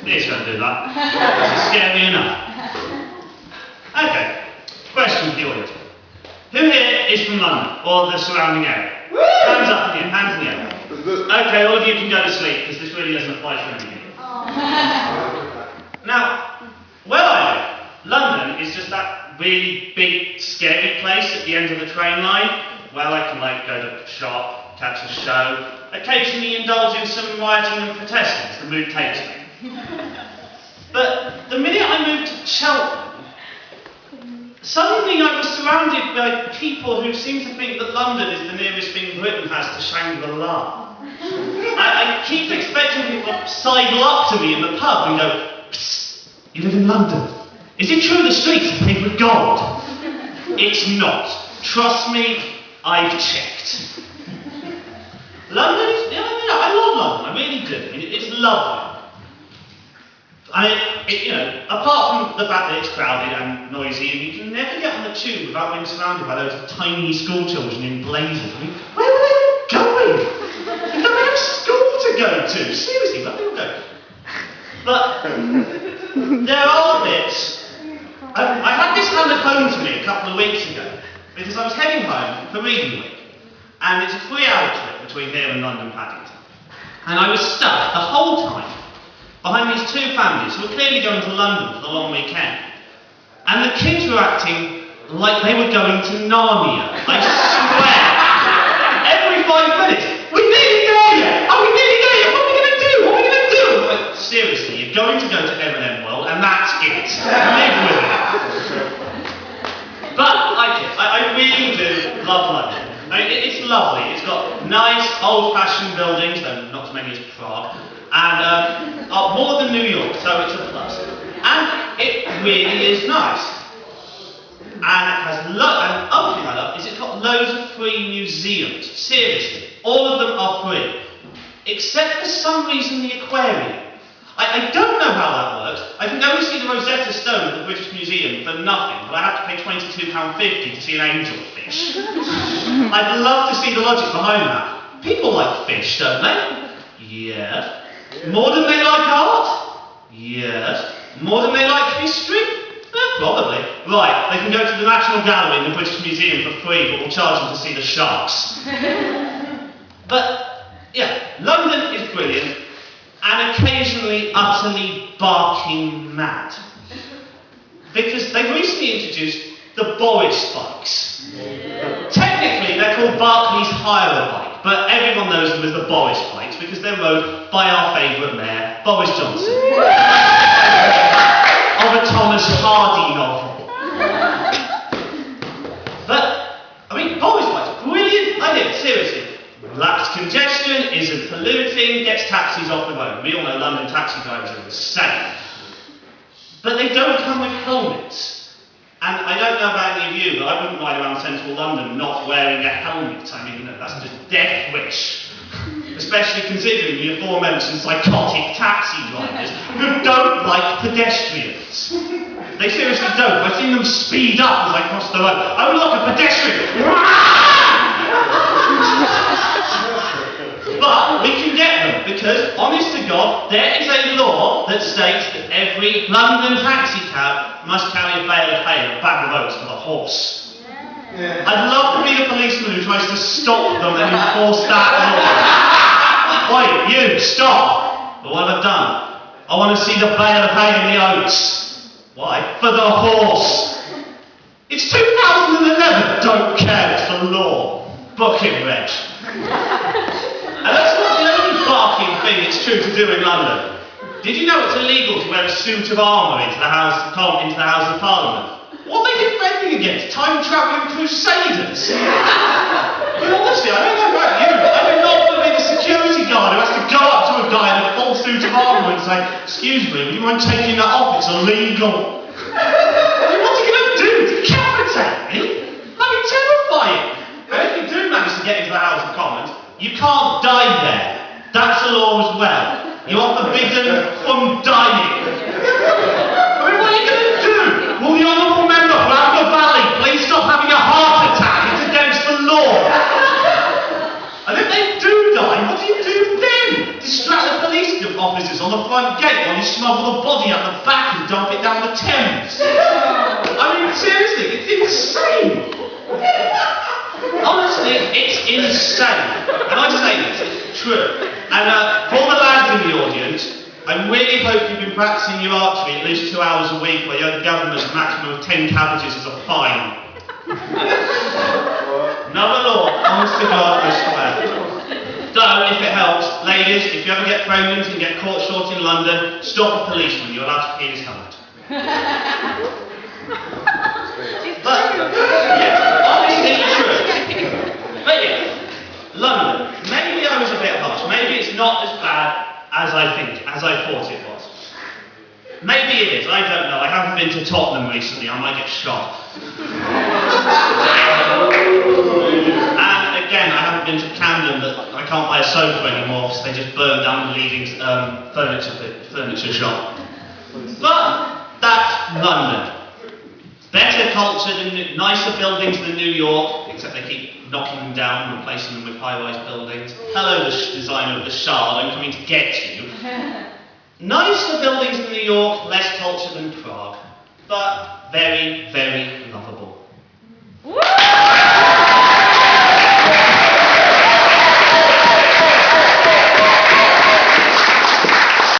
Please don't do that. It's scary enough. Okay, question for the audience. Who here is from London, or the surrounding area? Hands up in here, hands in the air. Okay, all of you can go to sleep, because this really doesn't apply to any of you. Now, where I live, London is just that really big, scary place at the end of the train line, where I can go to a shop, catch a show, occasionally indulge in some rioting and protesting as the mood takes me. But the minute I moved to Cheltenham, suddenly I was surrounded by people who seem to think that London is the nearest thing Britain has to Shangri-La. I keep expecting people to sidle up to me in the pub and go, "Psst, you live in London. Is it true the streets are paved with gold?" It's not. Trust me, I've checked. London is, I love London, I really do. It's lovely. Apart from the fact that it's crowded and noisy, and you can never get on the tube without being surrounded by those tiny school children in blazers. I mean, where are they going? They don't have school to go to. Seriously, where are they all going? But there are bits. I had this handed home to me a couple of weeks ago because I was heading home for reading week, and it's a 3-hour trip between here and London Paddington, and I was stuck the whole time behind these two families who were clearly going to London for the long weekend. And the kids were acting like they were going to Narnia. I swear. Every 5 minutes. We're nearly there yet! Are we nearly there yet? What are we going to do? What are we going to do? Like, seriously, you're going to go to M&M World and that's it. Live with it. But I like it. I really do love London. I mean, it's lovely. It's got nice, old-fashioned buildings, though not as many as Prague. And more than New York, so it's a plus. And it really is nice. And it has and other thing I love is it's got loads of free museums. Seriously, all of them are free. Except for some reason the aquarium. I don't know how that works. I can go and see the Rosetta Stone at the British Museum for nothing, but I have to pay £22.50 to see an angelfish. I'd love to see the logic behind that. People like fish, don't they? Yes. More than they like art? Yes. More than they like history? Probably. Right, they can go to the National Gallery in the British Museum for free, but we'll charge them to see the sharks. But, yeah, London is brilliant, and occasionally utterly barking mad. Because they've recently introduced the Boris bikes. Technically, they're called Barclays Hire a Bike, but everyone knows them as the Boris bikes because they're rode by our favourite mayor, Boris Johnson. Of a Thomas Hardy novel. But, I mean, Boris bikes, brilliant idea, seriously. Relaxed congestion, isn't polluting, gets taxis off the road. We all know London taxi drivers are insane. But they don't come with helmets. And I don't know about any of you, but I wouldn't ride around central London not wearing a helmet. I mean, that's just death wish. Especially considering the aforementioned psychotic taxi drivers who don't like pedestrians. They seriously don't. I've seen them speed up as I cross the road. Oh look, a pedestrian! But we can get them because, honest to God, there is a law that states that every London taxi cab must carry a bale of hay and a bag of oats for the horse. Yeah. I'd love to be the policeman who tries to stop them and enforce that law. Wait, you, stop! But what have I done? I want to see the bale of hay and the oats. Why? For the horse. It's 2011. Don't care, it's the law. Book it, Reg. And that's not the only barking thing it's true to do in London. Did you know it's illegal to wear a suit of armour into the House of Parliament? What are they defending against? Time-travelling crusaders? But honestly, I don't know about you, but I do not want to be the security guard who has to go up to a guy in a full suit of armour and say, "Excuse me, would you mind taking that off? It's illegal." I mean, what's he going to do? Decapitate me? That'd be terrifying. And if you do manage to get into the House of Commons, you can't die there. That's the law as well. You are forbidden from dying. I mean, what are you going to do? Will the honourable member for Apple Valley please stop having a heart attack? It's against the law. And if they do die, what do you do then? Distract the police officers on the front gate while and you smuggle the body out the back and dump it down the Thames. I mean, seriously, it's insane. Honestly, it's insane. And I say this, it's true. And for the lads in the audience, I really hope you've been practicing your archery at least 2 hours a week where the government's maximum of 10 cabbages as a fine. Another law, honest to God, I swear. Though, if it helps, ladies, if you ever get pregnant and get caught short in London, stop a policeman, you're allowed to keep his helmet. But, yeah, obviously true. But yeah, London, maybe I was a bit harsh, maybe it's not as bad as I thought it was. Maybe it is, I don't know, I haven't been to Tottenham recently, I might get shot. And again, I haven't been to Camden, but I can't buy a sofa anymore because they just burned down the leading furniture shop. But that's London. Better culture than nicer buildings than New York, except they keep knocking them down and replacing them with high-rise buildings. Hello, the designer of the Shard, I'm coming to get you. Nicer buildings than New York, less culture than Prague, but very, very lovable.